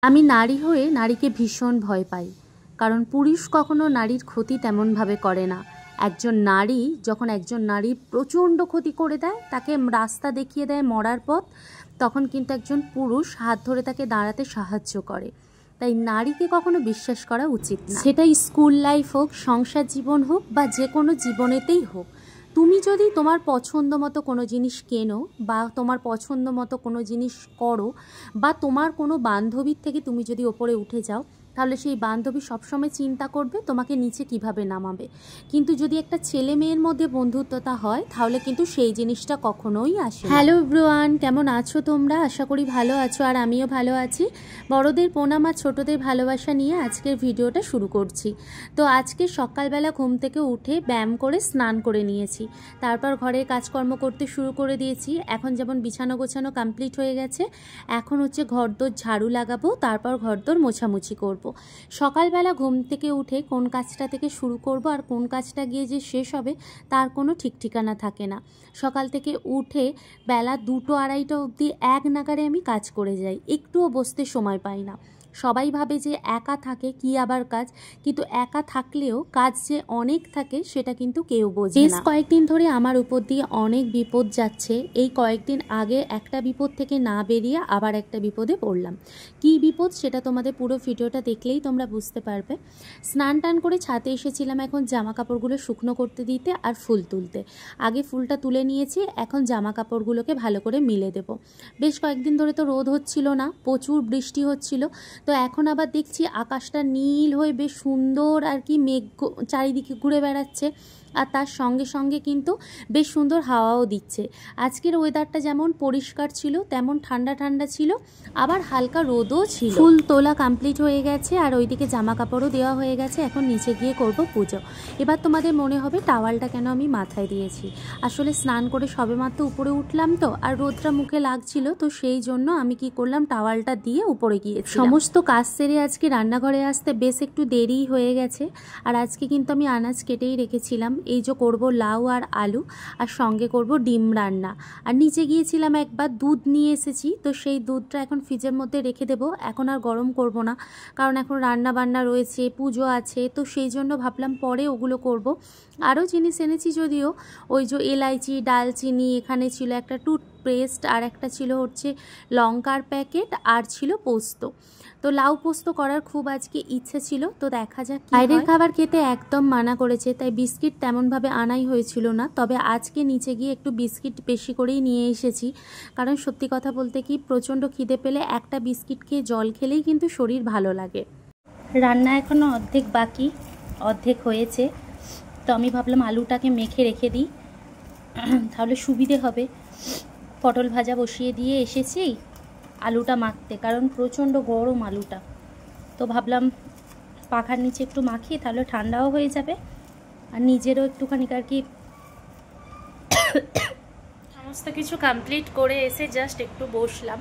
আমি নারী হয়ে নারীকে ভীষণ ভয় পাই, কারণ পুরুষ কখনো নারীর ক্ষতি তেমনভাবে করে না। একজন নারী যখন একজন নারীর প্রচণ্ড ক্ষতি করে দেয়, তাকে রাস্তা দেখিয়ে দেয় মরার পথ, তখন কিন্তু একজন পুরুষ হাত ধরে তাকে দাঁড়াতে সাহায্য করে। তাই নারীকে কখনো বিশ্বাস করা উচিত না, সেটা স্কুল লাইফ হোক, সংসার জীবন হোক, বা যে কোনো জীবনেতেই হোক। তুমি যদি তোমার পছন্দ মতো কোনো জিনিস কেনো, বা তোমার পছন্দ মতো কোনো জিনিস করো, বা তোমার কোনো বান্ধবীর থেকে তুমি যদি ওপরে উঠে যাও, তাহলে সেই বান্ধবী সবসময় চিন্তা করবে তোমাকে নিচে কিভাবে নামাবে। কিন্তু যদি একটা ছেলে মেয়ের মধ্যে বন্ধুত্বতা হয়, তাহলে কিন্তু সেই জিনিসটা কখনোই আসে না। হ্যালো এভরিওয়ান, কেমন আছো তোমরা? আশা করি ভালো আছো, আর আমিও ভালো আছি। বড়দের প্রণাম আর ছোটদের ভালোবাসা নিয়ে আজকের ভিডিওটা শুরু করছি। তো আজকে সকালবেলা ঘুম থেকে উঠে ব্যায়াম করে স্নান করে নিয়েছি, তারপর ঘরের কাজকর্ম করতে শুরু করে দিয়েছি। এখন যেমন বিছানো গোছানো কমপ্লিট হয়ে গেছে, এখন হচ্ছে ঘরদোর ঝাড়ু লাগাবো, তারপর ঘরদোর মোছামুছি করব। সকালবেলা ঘুম থেকে উঠে কোন কাজটা থেকে শুরু করব আর কোন কাজটা গিয়ে যে শেষ হবে তার কোনো ঠিক ঠিকানা থাকে না। সকাল থেকে উঠে বেলা 2-2-2:30 অবধি এক নাগারে আমি কাজ করে যাই, একটুও বসতে সময় পাই না। সবাই ভাবে যে একা থাকে কি আবার কাজ, কিন্তু একা থাকলেও কাজ যে অনেক থাকে সেটা কিন্তু কেউ বোঝে না। বেশ কয়েকদিন ধরে আমার উপর দিয়ে অনেক বিপদ যাচ্ছে। এই কয়েকদিন আগে একটা বিপদ থেকে না বেরিয়ে আবার একটা বিপদে পড়লাম। কি বিপদ সেটা তোমাদের পুরো ভিডিওটা দেখলেই তোমরা বুঝতে পারবে। স্নান টান করে ছাদে এসেছিলাম এখন জামা কাপড়গুলো শুকনো করতে দিতে আর ফুল তুলতে। আগে ফুলটা তুলে নিয়েছি, এখন জামা কাপড়গুলোকে ভালো করে মিলে দেব। বেশ কয়েকদিন ধরে তো রোদ হচ্ছিল না, প্রচুর বৃষ্টি হচ্ছিল। তো এখন আবার দেখছি আকাশটা নীল হয়ে বেশ সুন্দর আর কি মেঘ চারিদিকে ঘুরে বেড়াচ্ছে, আর তার সঙ্গে সঙ্গে কিন্তু বেশ সুন্দর হাওয়াও দিচ্ছে। আজকের ওয়েদারটা যেমন পরিষ্কার ছিল তেমন ঠান্ডা ঠান্ডা ছিল, আবার হালকা রোদও ছিল। ফুল তোলা কমপ্লিট হয়ে গেছে আর ওইদিকে জামা কাপড়ও দেওয়া হয়ে গেছে। এখন নিচে গিয়ে করব পুজো। এবার তোমাদের মনে হবে টাওয়ালটা কেন আমি মাথায় দিয়েছি। আসলে স্নান করে সবেমাত্র উপরে উঠলাম তো, আর রোদটা মুখে লাগছিল, তো সেই জন্য আমি কি করলাম, টাওয়ালটা দিয়ে উপরে গিয়েছি। সমস্ত কাজ সেরে আজকে রান্নাঘরে আসতে বেশ একটু দেরি হয়ে গেছে। আর আজকে কিন্তু আমি আনাজ কেটেই রেখেছিলাম। এই যে করব লাউ আর আলু, আর সঙ্গে করব ডিম রান্না। আর নিচে গিয়েছিলাম একবার, দুধ নিয়ে এসেছি, তো সেই দুধটা এখন ফ্রিজের মধ্যে রেখে দেবো। এখন আর গরম করব না, কারণ এখন রান্না বান্না রয়েছে, পুজো আছে, তো সেই জন্য ভাবলাম পরে ওগুলো করব। আরও জিনিস এনেছি যদিও, ওই যে এলাইচি, ডালচিনি, এখানে ছিল একটা টুথপেস্ট, আর একটা ছিল হচ্ছে লঙ্কার প্যাকেট, আর ছিল পোস্ত। তো লাউ পোস্ত করার খুব আজকে ইচ্ছে ছিল, তো দেখা যাক। বাইরের খাবার খেতে একদম মানা করেছে, তাই বিস্কিট তেমনভাবে আনাই হয়েছিল না। তবে আজকে নিচে গিয়ে একটু বিস্কিট বেশি করেই নিয়ে এসেছি, কারণ সত্যি কথা বলতে কি প্রচণ্ড খিদে পেলে একটা বিস্কিট খেয়ে জল খেলেই কিন্তু শরীর ভালো লাগে। রান্না এখনও অর্ধেক বাকি, অর্ধেক হয়েছে। তো আমি ভাবলাম আলুটাকে মেখে রেখে দিই, তাহলে সুবিধে হবে। পটল ভাজা বসিয়ে দিয়ে এসেছি আলুটা মাখতে, কারণ প্রচণ্ড গরম আলুটা। তো ভাবলাম পাখার নিচে একটু মাখি, তাহলে ঠান্ডাও হয়ে যাবে, আর নিজেরও একটুখানি আর কি। সমস্ত কিছু কমপ্লিট করে এসে জাস্ট একটু বসলাম।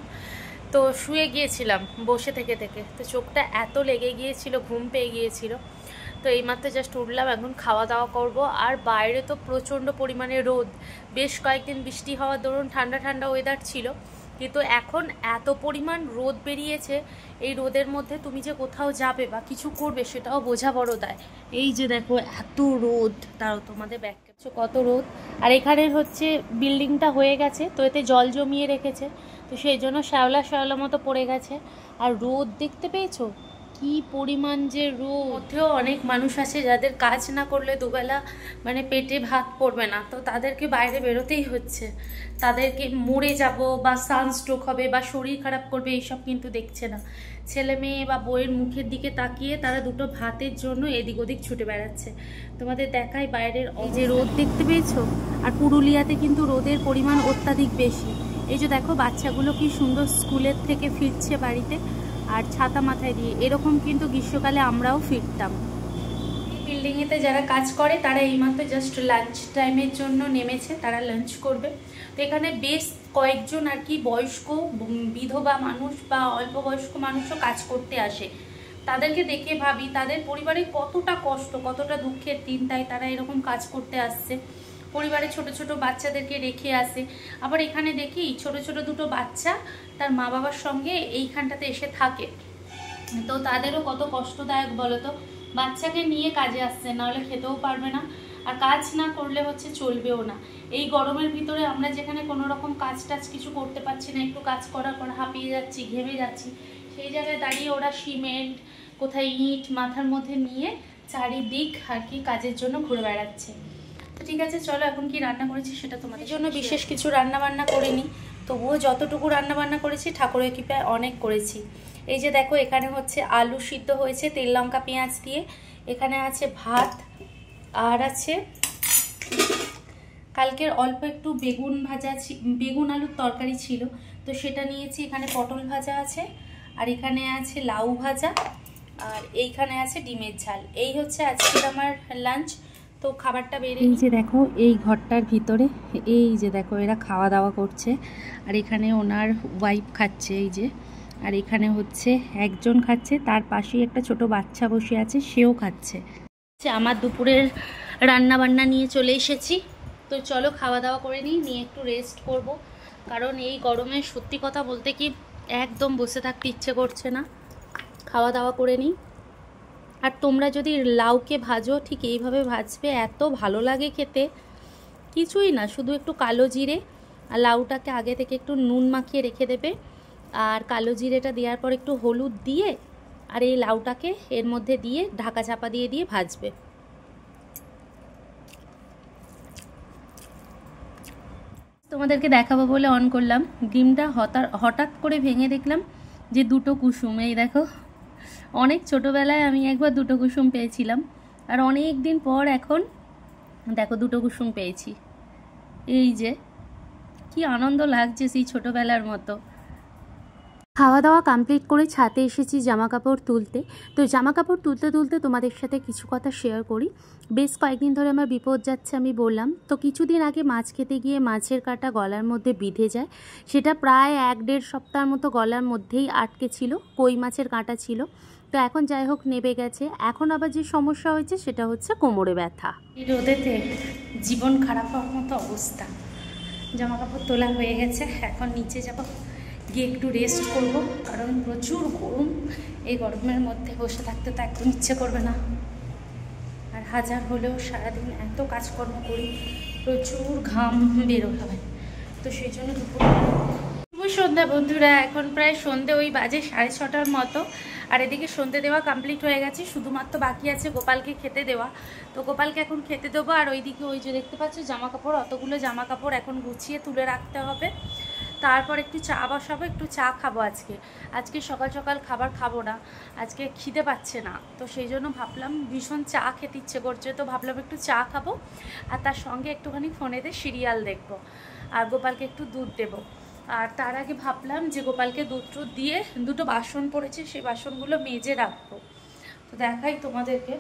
তো শুয়ে গিয়েছিলাম বসে থেকে থেকে, তো চোখটা এত লেগে গিয়েছিল, ঘুম পেয়ে গিয়েছিল। তো এইমাত্র জাস্ট উঠলাম, এখন খাওয়া দাওয়া করব। আর বাইরে তো প্রচণ্ড পরিমাণে রোদ, বেশ কয়েকদিন বৃষ্টি হওয়ার দরুন ঠান্ডা ঠান্ডা ওয়েদার ছিল, কিন্তু এখন এত পরিমাণ রোদ বেরিয়েছে। এই রোদের মধ্যে তুমি যে কোথাও যাবে বা কিছু করবে সেটাও বোঝা বড় দায়। এই যে দেখো এত রোদ, তাও তোমাদের ব্যাক কত রোদ। আর এখানের হচ্ছে বিল্ডিংটা হয়ে গেছে, তো এতে জল জমিয়ে রেখেছে, তো সেই জন্য শ্যাওলা শ্যাওলা মতো পড়ে গেছে। আর রোদ দেখতে পেয়েছো কি পরিমাণ যে রোদ। মধ্যেও অনেক মানুষ আছে যাদের কাজ না করলে দুবেলা মানে পেটে ভাত পড়বে না, তো তাদেরকে বাইরে বেরোতেই হচ্ছে। তাদেরকে মরে যাব বা সানস্ট্রোক হবে বা শরীর খারাপ করবে এইসব কিন্তু দেখছে না। ছেলে মেয়ে বা বইয়ের মুখের দিকে তাকিয়ে তারা দুটো ভাতের জন্য এদিক ওদিক ছুটে বেড়াচ্ছে। তোমাদের দেখাই বাইরের এই যে রোদ দেখতে পেয়েছো। আর পুরুলিয়াতে কিন্তু রোদের পরিমাণ অত্যাধিক বেশি। এই যে দেখো বাচ্চাগুলো কি সুন্দর স্কুলের থেকে ফিরছে বাড়িতে, আর ছাতা মাথায় দিয়ে। এরকম কিন্তু গ্রীষ্মকালে আমরাও ফিরতাম। বিল্ডিংয়েতে যারা কাজ করে তারা এইমাত্র জাস্ট লাঞ্চ টাইমের জন্য নেমেছে, তারা লাঞ্চ করবে। তো এখানে বেশ কয়েকজন আর কি বয়স্ক বিধবা মানুষ বা অল্প বয়স্ক মানুষও কাজ করতে আসে। তাদেরকে দেখে ভাবি তাদের পরিবারে কতটা কষ্ট, কতটা দুঃখের দিন, তাই তারা এরকম কাজ করতে আসছে। পরিবারে ছোট ছোট বাচ্চাদেরকে রেখে আসে। আবার এখানে দেখি ছোট ছোট দুটো বাচ্চা তার মা বাবার সঙ্গে এইখানটাতে এসে থাকে। তো তাদেরও কত কষ্টদায়ক বলো তো, বাচ্চাকে নিয়ে কাজে আসছে, নাহলে খেতেও পারবে না, আর কাজ না করলে হচ্ছে চলবেও না। এই গরমের ভিতরে আমরা যেখানে কোনো রকম কাজ টাজ কিছু করতে পারছি না, একটু কাজ করার পর হাঁপিয়ে যাচ্ছি, ঘেমে যাচ্ছি, সেই জায়গায় দাঁড়িয়ে ওরা সিমেন্ট, কোথায় ইট মাথার মধ্যে নিয়ে চারিদিক আর কি কাজের জন্য ঘুরে বেড়াচ্ছে। তো ঠিক আছে, চলো এখন কি রান্না করেছি সেটা তোমাদের জন্য। বিশেষ কিছু রান্না বান্না করিনি, তবুও যতটুকু রান্না বান্না করেছি ঠাকুরের কৃপায় অনেক করেছি। এই যে দেখো, এখানে হচ্ছে আলু সিদ্ধ হয়েছে তেল লঙ্কা পেঁয়াজ দিয়ে, এখানে আছে ভাত, আর আছে কালকের অল্প একটু বেগুন ভাজা, বেগুন আলুর তরকারি ছিল, তো সেটা নিয়েছি। এখানে পটল ভাজা আছে, আর এখানে আছে লাউ ভাজা, আর এইখানে আছে ডিমের ঝাল। এই হচ্ছে আজকের আমার লাঞ্চ। তো খাবারটা বেড়ে, এই যে দেখো এই ঘরটার ভিতরে, এই যে দেখো এরা খাওয়া দাওয়া করছে, আর এখানে ওনার ওয়াইফ খাচ্ছে, এই যে, আর এখানে হচ্ছে একজন খাচ্ছে, তার পাশেই একটা ছোট বাচ্চা বসে আছে, সেও খাচ্ছে। আমার দুপুরের রান্না বান্না নিয়ে চলে এসেছি, তো চলো খাওয়া দাওয়া করে নিয়ে একটু রেস্ট করব, কারণ এই গরমে সত্যি কথা বলতে কি একদম বসে থাকতে ইচ্ছে করছে না। খাওয়া দাওয়া করে নিই। আর তোমরা যদি লাউকে ভাজো ঠিক এইভাবে ভাজবে, এত ভালো লাগে খেতে, কিছুই না, শুধু একটু কালো জিরে আর লাউটাকে আগে থেকে একটু নুন মাখিয়ে রেখে দেবে, আর কালো জিরেটা দেওয়ার পর একটু হলুদ দিয়ে আর এই লাউটাকে এর মধ্যে দিয়ে ঢাকা চাপা দিয়ে দিয়ে ভাজবে। তোমাদেরকে দেখাবো বলে অন করলাম, ডিমটা হঠাৎ করে ভেঙে দেখলাম যে দুটো কুসুম। এই দেখো, অনেক ছোটোবেলায় আমি একবার দুটো কুসুম পেয়েছিলাম, আর অনেক দিন পর এখন দেখো দুটো কুসুম পেয়েছি। এই যে কি আনন্দ লাগছে, সেই ছোটোবেলার মতো। খাওয়া দাওয়া কমপ্লিট করে ছাদে এসেছি জামা কাপড় তুলতে। তো জামা কাপড় তুলতে তুলতে তোমাদের সাথে কিছু কথা শেয়ার করি। বেশ কয়েকদিন ধরে আমার বিপদ যাচ্ছে, আমি বললাম তো। কিছুদিন আগে মাছ খেতে গিয়ে মাছের কাঁটা গলার মধ্যে বিঁধে যায়, সেটা প্রায় 1-1.5 সপ্তাহের মতো গলার মধ্যেই আটকে ছিল, কই মাছের কাঁটা ছিল। তো এখন যাই হোক নেবে গেছে। এখন আবার যে সমস্যা হয়েছে সেটা হচ্ছে কোমরে ব্যথা। এই রোদেতে জীবন খারাপ হওয়ার মতো অবস্থা। জামা কাপড় তোলা হয়ে গেছে, এখন নিচে যাব, গিয়ে একটু রেস্ট করব, কারণ প্রচুর গরম। এই গরমের মধ্যে বসে থাকতে তো একদম ইচ্ছে করবে না, আর হাজার হলেও সারাদিন এত কাজকর্ম করি, প্রচুর ঘাম বেরো হয়, তো সেই জন্য দুপুর। সন্ধ্যা বন্ধুরা, এখন প্রায় সন্ধে ওই বাজে 6:30টার মতো, আর এদিকে সন্ধে দেওয়া কমপ্লিট হয়ে গেছে, শুধুমাত্র বাকি আছে গোপালকে খেতে দেওয়া। তো গোপালকে এখন খেতে দেবো, আর ওইদিকে ওই যে দেখতে পাচ্ছ জামা কাপড়, অতগুলো জামা কাপড় এখন গুছিয়ে তুলে রাখতে হবে। তারপর একটু চা বসাবো, একটু চা খাবো। আজকে সকাল সকাল খাবার খাবো না, আজকে খিদে পাচ্ছে না, তো সেই জন্য ভাবলাম ভীষণ চা খেতে ইচ্ছে করছে, তো ভাবলাম একটু চা খাবো, আর তার সঙ্গে একটুখানি ফোনেতে সিরিয়াল দেখবো, আর গোপালকে একটু দুধ দেবো। আর তার আগে ভাবলাম যে গোপালকে দুধ দিয়ে দুটো বাসন পড়েছে, সেই বাসনগুলো মেজে রাখবো। তো দেখাই তোমাদেরকে,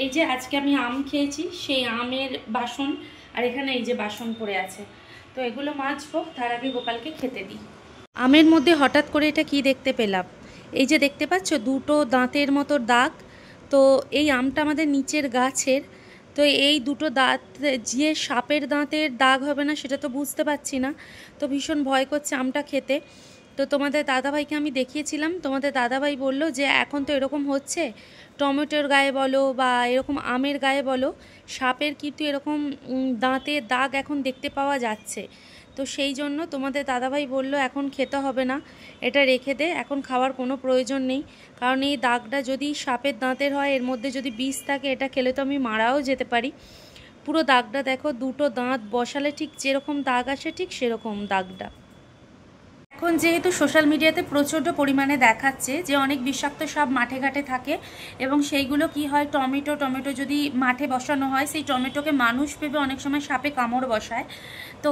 এই যে আজকে আমি আম খেয়েছি, সেই আমের বাসন, আর এখানে এই যে বাসন পড়ে আছে, তো এগুলো মাজবো, তার আগে গোপালকে খেতে দিই। আমের মধ্যে হঠাৎ করে এটা কি দেখতে পেলাম, এই যে দেখতে পাচ্ছ দুটো দাঁতের মতো দাগ, তো এই আমটা আমাদের নিচের গাছের, তো এই দুটো দাঁত যে সাপের দাঁতের দাগ হবে না সেটা তো বুঝতে পারছি না, তো ভীষণ ভয় করছে আমটা খেতে। তো তোমাদের দাদাভাইকে আমি দেখিয়েছিলাম, তোমাদের দাদাভাই বলল যে এখন তো এরকম হচ্ছে, টমেটোর গায়ে বলো বা এরকম আমের গায়ে বলো, সাপের কিন্তু এরকম দাঁতের দাগ এখন দেখতে পাওয়া যাচ্ছে। তো সেই জন্য তোমাদের দাদাভাই বলল এখন খেতে হবে না, এটা রেখে দে, এখন খাওয়ার কোনো প্রয়োজন নেই, কারণ এই দাগটা যদি সাপের দাঁতের হয়, এর মধ্যে যদি বিষ থাকে, এটা খেলে তো আমি মারাও যেতে পারি। পুরো দাগটা দেখো, দুটো দাঁত বসালে ঠিক যেরকম দাগ আসে ঠিক সেরকম দাগটা। এখন যেহেতু সোশ্যাল মিডিয়াতে প্রচণ্ড পরিমাণে দেখাচ্ছে যে অনেক বিষাক্ত সাপ মাঠে ঘাটে থাকে, এবং সেইগুলো কি হয়, টমেটো যদি মাঠে বসানো হয়, সেই টমেটোকে মানুষ ভেবে অনেক সময় সাপে কামড় বসায়, তো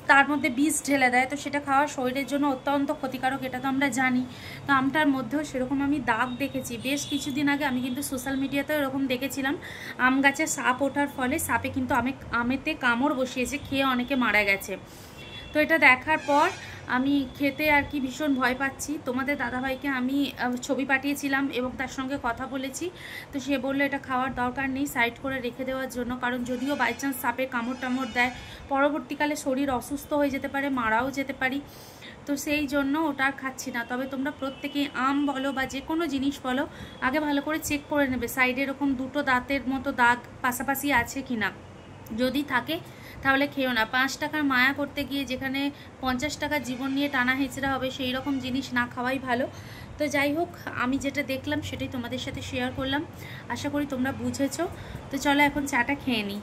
তার মধ্যে বিষ ঢেলে দেয়, তো সেটা খাওয়া শরীরের জন্য অত্যন্ত ক্ষতিকারক, এটা তো আমরা জানি। তো আমটার মধ্যেও সেরকম আমি দাগ দেখেছি বেশ কিছুদিন আগে, আমি কিন্তু সোশ্যাল মিডিয়াতেও এরকম দেখেছিলাম, আম গাছে সাপ ওঠার ফলে সাপে কিন্তু আমেতে কামড় বসিয়েছে, খেয়ে অনেকে মারা গেছে। তো এটা দেখার পর আমি খেতে আর কি ভীষণ ভয় পাচ্ছি। তোমাদের দাদাভাইকে আমি ছবি পাঠিয়েছিলাম এবং তার সঙ্গে কথা বলেছি, তো সে বললো এটা খাওয়ার দরকার নেই, সাইড করে রেখে দেওয়ার জন্য, কারণ যদিও বাই চান্স সাপে কামড় টামড় দেয়, পরবর্তীকালে শরীর অসুস্থ হয়ে যেতে পারে, মারাও যেতে পারি। তো সেই জন্য ওটা আর খাচ্ছি না। তবে তোমরা প্রত্যেকেই আম বলো বা যে কোনো জিনিস বলো আগে ভালো করে চেক করে নেবে সাইডে এরকম দুটো দাঁতের মতো দাগ পাশাপাশি আছে কি না। যদি থাকে তাহলে খেও না। 5 টাকার মায়া করতে গিয়ে যেখানে 50 টাকার জীবন নিয়ে টানা হেঁচড়া হবে সেই রকম জিনিস না খাওয়াই ভালো। তো যাই হোক, আমি যেটা দেখলাম সেটাই তোমাদের সাথে শেয়ার করলাম। আশা করি তোমরা বুঝেছো। তো চলো এখন চাটা খেয়ে নিই।